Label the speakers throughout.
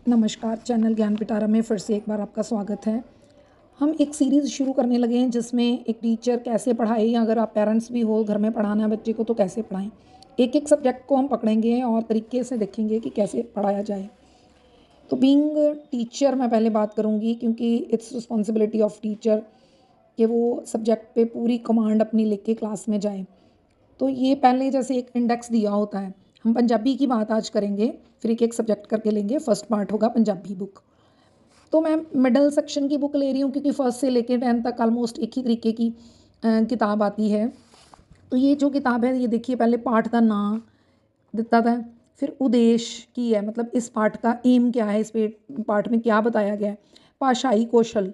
Speaker 1: नमस्कार, चैनल ज्ञान पिटारा में फिर से एक बार आपका स्वागत है। हम एक सीरीज़ शुरू करने लगे हैं जिसमें एक टीचर कैसे पढ़ाए, या अगर आप पेरेंट्स भी हो, घर में पढ़ाना है बच्चे को तो कैसे पढ़ाएं। एक-एक सब्जेक्ट को हम पकड़ेंगे और तरीके से देखेंगे कि कैसे पढ़ाया जाए। तो बीइंग टीचर मैं पहले बात करूँगी, क्योंकि इट्स रिस्पॉन्सिबिलिटी ऑफ टीचर कि वो सब्जेक्ट पे पूरी कमांड अपनी लेके क्लास में जाए। तो ये पहले जैसे एक इंडेक्स दिया होता है। हम पंजाबी की बात आज करेंगे, फिर एक-एक सब्जेक्ट करके लेंगे। फर्स्ट पार्ट होगा पंजाबी बुक। तो मैं मिडल सेक्शन की बुक ले रही हूँ, क्योंकि फर्स्ट से लेके 10 तक ऑलमोस्ट एक ही तरीके की किताब आती है। तो ये जो किताब है, ये देखिए, पहले पाठ का नाम दिता था, फिर उद्देश्य की है, मतलब इस पाठ का एम क्या है, इस पाठ में क्या बताया गया है, भाषाई कौशल,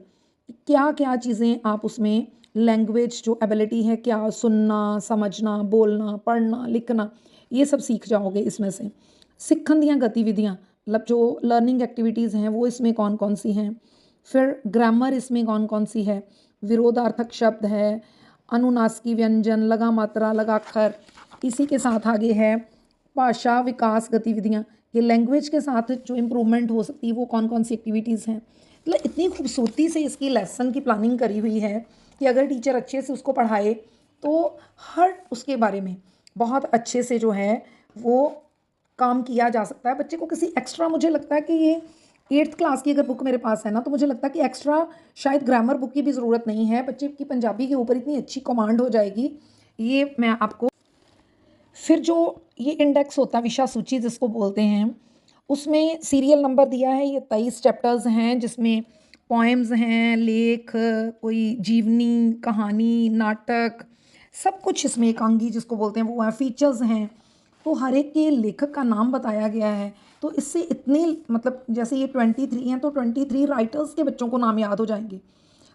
Speaker 1: क्या क्या चीज़ें आप उसमें, लैंग्वेज जो एबिलिटी है, क्या सुनना, समझना, बोलना, पढ़ना, लिखना, ये सब सीख जाओगे इसमें से। सीखन दियाँ गतिविधियाँ, मतलब जो लर्निंग एक्टिविटीज़ हैं वो इसमें कौन कौन सी हैं। फिर ग्रामर इसमें कौन कौन सी है, विरोधार्थक शब्द है, अनुनासिकी व्यंजन, लगा मात्रा, लगाक्षर। इसी के साथ आगे है भाषा विकास गतिविधियाँ, ये लैंग्वेज के साथ जो इम्प्रूवमेंट हो सकती है वो कौन कौन सी एक्टिविटीज़ हैं। मतलब इतनी खूबसूरती से इसकी लेसन की प्लानिंग करी हुई है कि अगर टीचर अच्छे से उसको पढ़ाए तो हर उसके बारे में बहुत अच्छे से जो है वो काम किया जा सकता है। बच्चे को किसी एक्स्ट्रा, मुझे लगता है कि ये 8th क्लास की अगर बुक मेरे पास है ना, तो मुझे लगता है कि एक्स्ट्रा शायद ग्रामर बुक की भी ज़रूरत नहीं है। बच्चे की पंजाबी के ऊपर इतनी अच्छी कमांड हो जाएगी, ये मैं आपको। फिर जो ये इंडेक्स होता है, विषय सूची जिसको बोलते हैं, उसमें सीरियल नंबर दिया है। ये 23 चैप्टर्स हैं, जिसमें पोएम्स हैं, लेख, कोई जीवनी, कहानी, नाटक, सब कुछ इसमें, एकांगी जिसको बोलते हैं वो है, फीचर्स हैं। तो हर एक के लेखक का नाम बताया गया है। तो इससे इतने, मतलब जैसे ये 23 हैं तो 23 राइटर्स के बच्चों को नाम याद हो जाएंगे।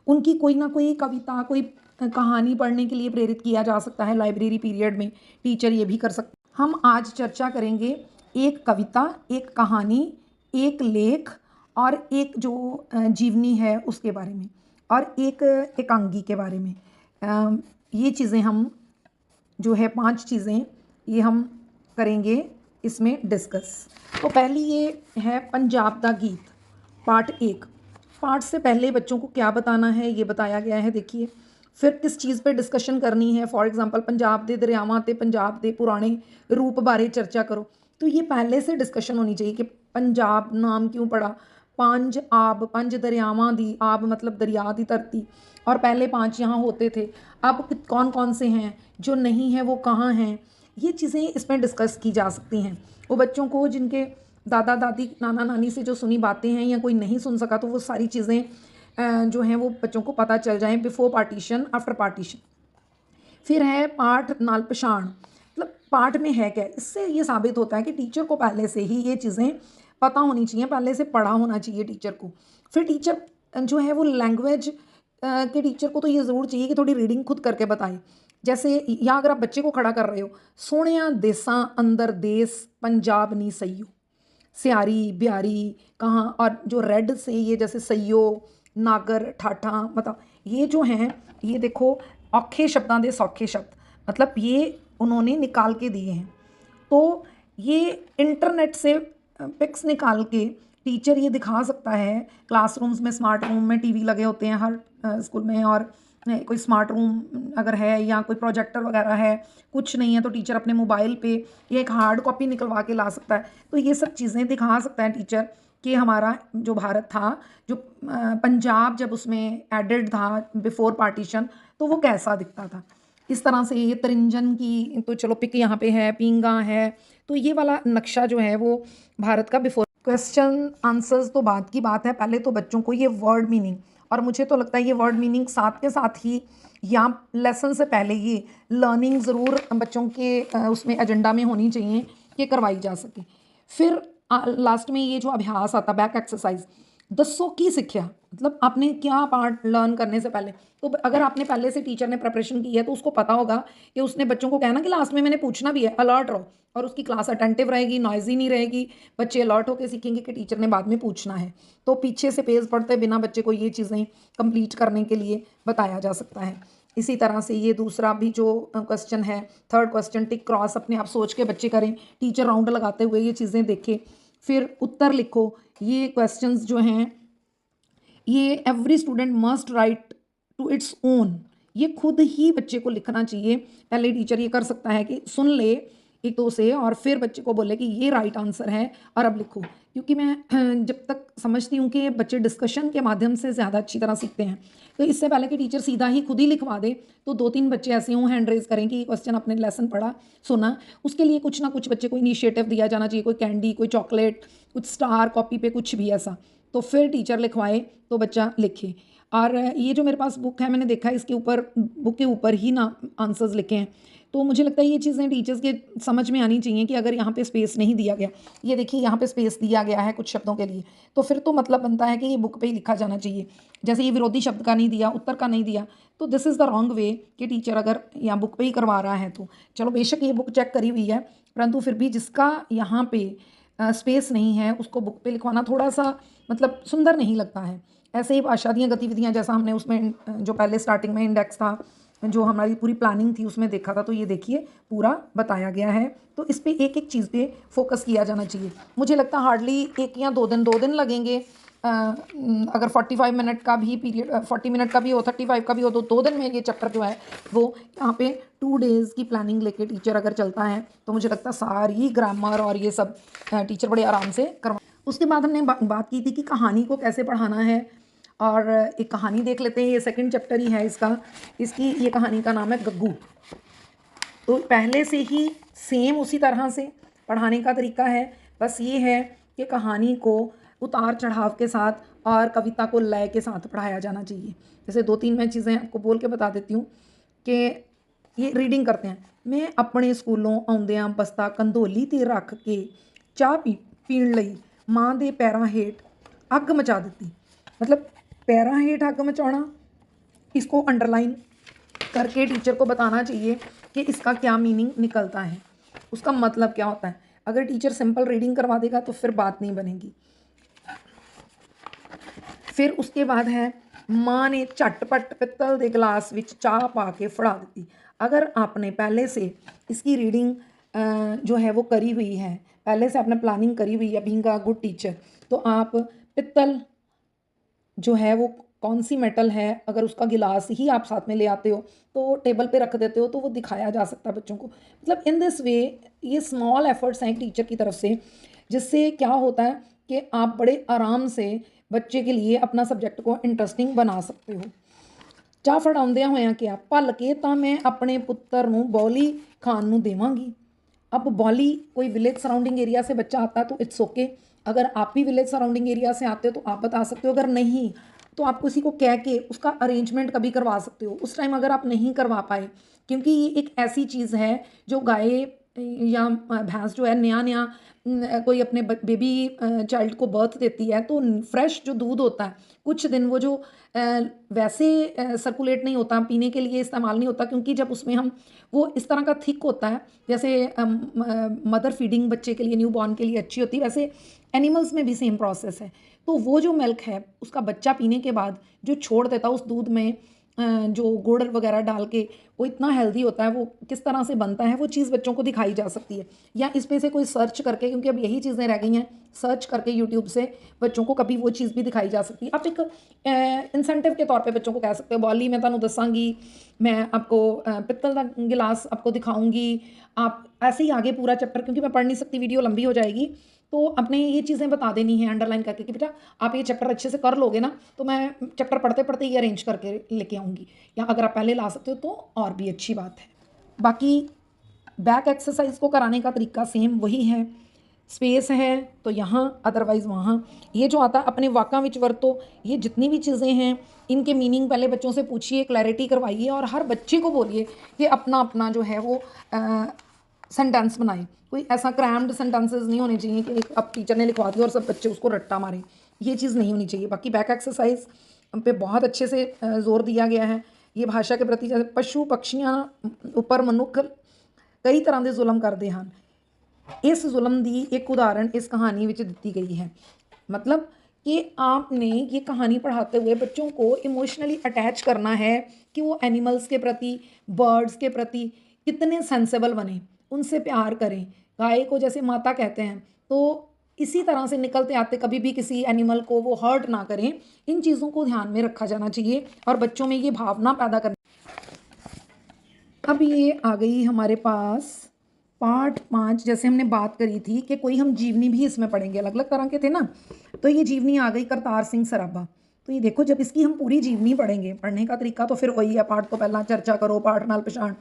Speaker 1: उनकी कोई ना कोई कविता, कोई कहानी पढ़ने के लिए प्रेरित किया जा सकता है लाइब्रेरी पीरियड में। टीचर ये भी कर सकते। हम आज चर्चा करेंगे एक कविता, एक कहानी, एक लेख और एक जो जीवनी है उसके बारे में, और एक एकांगी के बारे में। ये चीज़ें हम, जो है 5 चीज़ें, ये हम करेंगे इसमें डिस्कस। तो पहली ये है पंजाब दा गीत, पार्ट 1। पार्ट से पहले बच्चों को क्या बताना है ये बताया गया है, देखिए। फिर किस चीज़ पे डिस्कशन करनी है, फॉर एग्जांपल पंजाब दे दरियावां ते पंजाब दे पुराने रूप बारे चर्चा करो। तो ये पहले से डिस्कशन होनी चाहिए कि पंजाब नाम क्यों पड़ा, 5 आब, 5 दरियावां दी, आब मतलब दरिया दी धरती, और पहले 5 यहाँ होते थे, अब कौन कौन से हैं, जो नहीं है वो कहाँ हैं। ये चीज़ें इसमें डिस्कस की जा सकती हैं। वो बच्चों को जिनके दादा दादी नाना नानी से जो सुनी बातें हैं, या कोई नहीं सुन सका, तो वो सारी चीज़ें जो हैं वो बच्चों को पता चल जाएं, बिफोर पार्टीशन, आफ्टर पार्टीशन। फिर है पाठ नाल पछाण, मतलब पाठ में है क्या। इससे ये साबित होता है कि टीचर को पहले से ही ये चीज़ें पता होनी चाहिए, पहले से पढ़ा होना चाहिए टीचर को। फिर टीचर जो है वो लैंग्वेज के टीचर को तो ये ज़रूर चाहिए कि थोड़ी रीडिंग खुद करके बताए। जैसे या अगर आप बच्चे को खड़ा कर रहे हो, सोहणिया देसां अंदर देस पंजाब नी सईयो, स्यारी ब्यारी कहाँ, और जो रेड से ये जैसे सईयो, नागर, ठाठा, मतलब ये जो हैं, ये देखो, औखे शब्दां दे सौखे शब्द, मतलब ये उन्होंने निकाल के दिए हैं। तो ये इंटरनेट से पिक्स निकाल के टीचर ये दिखा सकता है। क्लासरूम्स में, स्मार्ट रूम में टीवी लगे होते हैं हर स्कूल में, और कोई स्मार्ट रूम अगर है या कोई प्रोजेक्टर वगैरह है, कुछ नहीं है तो टीचर अपने मोबाइल पे ये एक हार्ड कॉपी निकलवा के ला सकता है। तो ये सब चीज़ें दिखा सकता है टीचर कि हमारा जो भारत था, जो पंजाब जब उसमें एडेड था बिफोर पार्टीशन, तो वो कैसा दिखता था। इस तरह से ये तरिंजन की तो चलो पिक यहाँ पे है, पींगा है, तो ये वाला नक्शा जो है वो भारत का बिफोर। क्वेश्चन आंसर्स तो बाद की बात है, पहले तो बच्चों को ये वर्ड मीनिंग, और मुझे तो लगता है ये वर्ड मीनिंग साथ के साथ ही या लेसन से पहले ये लर्निंग ज़रूर बच्चों के उसमें एजेंडा में होनी चाहिए कि करवाई जा सके। फिर लास्ट में ये जो अभ्यास आता, बैक एक्सरसाइज, दसों की सीखिया, मतलब आपने क्या पार्ट लर्न करने से पहले। तो अगर आपने पहले से टीचर ने प्रिपरेशन की है तो उसको पता होगा कि उसने बच्चों को कहना कि लास्ट में मैंने पूछना भी है, अलर्ट रहो, और उसकी क्लास अटेंटिव रहेगी, नॉइजी नहीं रहेगी, बच्चे अलर्ट होकर सीखेंगे कि टीचर ने बाद में पूछना है। तो पीछे से पेज पढ़ते बिना बच्चे को ये चीज़ें कंप्लीट करने के लिए बताया जा सकता है। इसी तरह से ये दूसरा भी जो क्वेश्चन है, थर्ड क्वेश्चन, टिक क्रॉस अपने आप सोच के बच्चे करें, टीचर राउंड लगाते हुए ये चीज़ें देखें। फिर उत्तर लिखो, ये क्वेश्चंस जो हैं ये every student must write to its own, ये खुद ही बच्चे को लिखना चाहिए। पहले टीचर ये कर सकता है कि सुन ले एक दो से और फिर बच्चे को बोले कि ये राइट आंसर है और अब लिखो। क्योंकि मैं जब तक समझती हूँ कि बच्चे डिस्कशन के माध्यम से ज़्यादा अच्छी तरह सीखते हैं, तो इससे पहले कि टीचर सीधा ही खुद ही लिखवा दे तो दो तीन बच्चे ऐसे हों हैंड रेज करें कि ये क्वेश्चन अपने लेसन पढ़ा सुना, उसके लिए कुछ ना कुछ बच्चे को इनिशिएटिव दिया जाना चाहिए, कोई कैंडी, कोई चॉकलेट, कुछ स्टार कॉपी पे कुछ भी ऐसा, तो फिर टीचर लिखवाए तो बच्चा लिखे। और ये जो मेरे पास बुक है मैंने देखा है इसके ऊपर, बुक के ऊपर ही ना आंसर्स लिखे हैं, तो मुझे लगता है ये चीज़ें टीचर्स के समझ में आनी चाहिए कि अगर यहाँ पे स्पेस नहीं दिया गया, ये देखिए यहाँ पे स्पेस दिया गया है कुछ शब्दों के लिए, तो फिर तो मतलब बनता है कि ये बुक पे ही लिखा जाना चाहिए। जैसे ये विरोधी शब्द का नहीं दिया, उत्तर का नहीं दिया, तो this is the wrong way कि टीचर अगर यहाँ बुक पे ही करवा रहा है तो चलो बेशक ये बुक चेक करी हुई है, परंतु फिर भी जिसका यहाँ पे स्पेस नहीं है उसको बुक पे लिखवाना थोड़ा सा मतलब सुंदर नहीं लगता है। ऐसे ही आशादियाँ गतिविधियाँ जैसा हमने उसमें जो पहले स्टार्टिंग में इंडेक्स था, जो हमारी पूरी प्लानिंग थी उसमें देखा था, तो ये देखिए पूरा बताया गया है। तो इस पे एक एक चीज़ पे फोकस किया जाना चाहिए। मुझे लगता है हार्डली एक या दो दिन लगेंगे। अगर 45 मिनट का भी पीरियड, 40 मिनट का भी हो, 35 का भी हो, तो 2 दिन में ये चैप्टर जो है वो यहाँ पे 2 डेज़ की प्लानिंग लेके टीचर अगर चलता है तो मुझे लगता है सारी ग्रामर और ये सब टीचर बड़े आराम से करवा। उसके बाद हमने बात की थी कि कहानी को कैसे पढ़ाना है, और एक कहानी देख लेते हैं। ये सेकंड चैप्टर ही है इसका, इसकी ये कहानी का नाम है गग्गू। तो पहले से ही सेम उसी तरह से पढ़ाने का तरीका है, बस ये है कि कहानी को उतार चढ़ाव के साथ और कविता को लय के साथ पढ़ाया जाना चाहिए। जैसे दो तीन मैं चीज़ें आपको बोल के बता देती हूँ कि ये रीडिंग करते हैं। मैं अपने स्कूलों आउंदियां बस्ता कंधोली ते रख के चाह पीण लई माँ दे पैरां हेठ अग मचा दी। मतलब पैरां हेठ अग मचाना, इसको अंडरलाइन करके टीचर को बताना चाहिए कि इसका क्या मीनिंग निकलता है, उसका मतलब क्या होता है। अगर टीचर सिंपल रीडिंग करवा देगा तो फिर बात नहीं बनेगी। फिर उसके बाद है माँ ने झटपट पित्तल के गिलास विच चाह पा के फड़ा दी। अगर आपने पहले से इसकी रीडिंग जो है वो करी हुई है, पहले से आपने प्लानिंग करी हुई है बीइंग अ गुड टीचर, तो आप पित्तल जो है वो कौन सी मेटल है, अगर उसका गिलास ही आप साथ में ले आते हो तो टेबल पे रख देते हो तो वो दिखाया जा सकता है बच्चों को। मतलब इन दिस वे ये स्मॉल एफर्ट्स हैं टीचर की तरफ से, जिससे क्या होता है कि आप बड़े आराम से बच्चे के लिए अपना सब्जेक्ट को इंटरेस्टिंग बना सकते हो। ਚਾਹ ਫੜਾਉਂਦਿਆਂ ਹੋਇਆਂ ਕਿਹਾ ਭੱਲ ਕੇ ਤਾਂ मैं अपने पुत्र ਨੂੰ बॉली खान ਨੂੰ देवांगी। अब बॉली कोई विलेज सराउंडिंग एरिया से बच्चा आता है तो इट्स ओके, अगर आप भी विलेज सराउंडिंग एरिया से आते हो तो आप बता सकते हो, अगर नहीं तो आप किसी को कह के उसका अरेंजमेंट कभी करवा सकते हो। उस टाइम अगर आप नहीं करवा पाए, क्योंकि ये एक ऐसी चीज़ है जो गाय या भैंस जो है नया नया कोई अपने बेबी चाइल्ड को बर्थ देती है, तो फ्रेश जो दूध होता है कुछ दिन वो जो वैसे सर्कुलेट नहीं होता, पीने के लिए इस्तेमाल नहीं होता, क्योंकि जब उसमें हम वो इस तरह का थिक होता है, जैसे मदर फीडिंग बच्चे के लिए न्यू बॉर्न के लिए अच्छी होती है, वैसे एनिमल्स में भी सेम प्रोसेस है। तो वो जो मिल्क है उसका बच्चा पीने के बाद जो छोड़ देता है उस दूध में जो गुड़ वगैरह डाल के वो इतना हेल्दी होता है, वो किस तरह से बनता है वो चीज़ बच्चों को दिखाई जा सकती है। या इस पे से कोई सर्च करके, क्योंकि अब यही चीज़ें रह गई हैं, सर्च करके यूट्यूब से बच्चों को कभी वो चीज़ भी दिखाई जा सकती है। आप एक इंसेंटिव के तौर पे बच्चों को कह सकते हो बॉली मैं तुहानू दसांगी, मैं आपको पित्तल का गिलास आपको दिखाऊंगी। आप ऐसे ही आगे पूरा चैप्टर, क्योंकि मैं पढ़ नहीं सकती वीडियो लंबी हो जाएगी, तो अपने ये चीज़ें बता देनी है अंडरलाइन करके कि बेटा आप ये चैप्टर अच्छे से कर लोगे ना तो मैं चैप्टर पढ़ते पढ़ते ही अरेंज करके लेके आऊँगी, या अगर आप पहले ला सकते हो तो और भी अच्छी बात है। बाकी बैक एक्सरसाइज को कराने का तरीका सेम वही है, स्पेस है तो यहाँ अदरवाइज़ वहाँ। ये जो आता है अपने वाक्या विच वरतो, ये जितनी भी चीज़ें हैं इनके मीनिंग पहले बच्चों से पूछिए, क्लैरिटी करवाइए और हर बच्चे को बोलिए कि अपना अपना जो है वो सेंटेंस बनाए। कोई ऐसा क्रैम्ड सेंटेंसेस नहीं होने चाहिए कि एक अब टीचर ने लिखवा दिया और सब बच्चे उसको रट्टा मारें, ये चीज़ नहीं होनी चाहिए। बाकी बैक एक्सरसाइज पे बहुत अच्छे से जोर दिया गया है। ये भाषा के प्रति जैसे पशु पक्षियां उपर मनुख कई तरह के जुल्म करते हैं, इस जुल्म की एक उदाहरण इस कहानी में दी गई है। मतलब कि आपने ये कहानी पढ़ाते हुए बच्चों को इमोशनली अटैच करना है कि वो एनिमल्स के प्रति, बर्ड्स के प्रति कितने सेंसेबल बने, उनसे प्यार करें। गाय को जैसे माता कहते हैं तो इसी तरह से निकलते आते कभी भी किसी एनिमल को वो हर्ट ना करें। इन चीज़ों को ध्यान में रखा जाना चाहिए और बच्चों में ये भावना पैदा करनी। अब ये आ गई हमारे पास पार्ट 5, जैसे हमने बात करी थी कि कोई हम जीवनी भी इसमें पढ़ेंगे, अलग अलग तरह के थे ना। तो ये जीवनी आ गई करतार सिंह सराभा। तो ये देखो, जब इसकी हम पूरी जीवनी पढ़ेंगे, पढ़ने का तरीका तो फिर वही है, पाठ तो पहला चर्चा करो, पाठ नाल पछाण।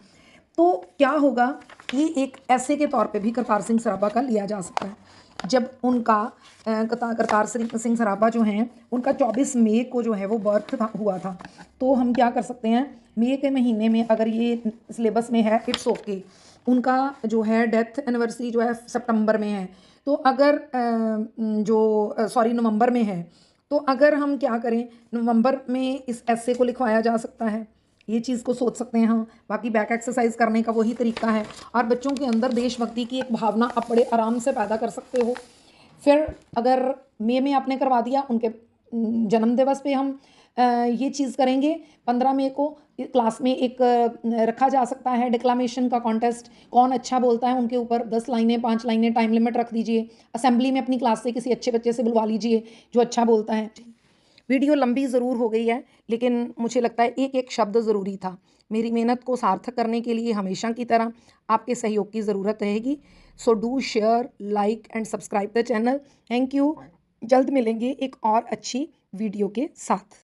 Speaker 1: तो क्या होगा, ये एक ऐसे के तौर पे भी करतार सिंह सराभा का लिया जा सकता है। जब उनका करतार सिंह सराभा जो हैं, उनका 24 मई को जो है वो बर्थ हुआ था। तो हम क्या कर सकते हैं, मई के महीने में अगर ये सिलेबस में है, इट्स ओके। उनका जो है डेथ एनिवर्सरी जो है सितंबर में है, तो अगर नवंबर में है, तो अगर हम क्या करें, नवंबर में इस ऐसे को लिखवाया जा सकता है, ये चीज़ को सोच सकते हैं हम। बाकी बैक एक्सरसाइज करने का वही तरीका है, और बच्चों के अंदर देशभक्ति की एक भावना आप बड़े आराम से पैदा कर सकते हो। फिर अगर मई में आपने करवा दिया, उनके जन्म दिवस पे हम ये चीज़ करेंगे। 15 मई को क्लास में एक रखा जा सकता है डिक्लामेशन का कॉन्टेस्ट, कौन अच्छा बोलता है उनके ऊपर 10 लाइनें 5 लाइनें टाइम लिमिट रख दीजिए। असेंबली में अपनी क्लास से किसी अच्छे बच्चे से बुलवा लीजिए जो अच्छा बोलता है। वीडियो लंबी ज़रूर हो गई है, लेकिन मुझे लगता है एक एक शब्द ज़रूरी था। मेरी मेहनत को सार्थक करने के लिए हमेशा की तरह आपके सहयोग की ज़रूरत रहेगी। So do share, like and subscribe the channel. Thank you. जल्द मिलेंगे एक और अच्छी वीडियो के साथ।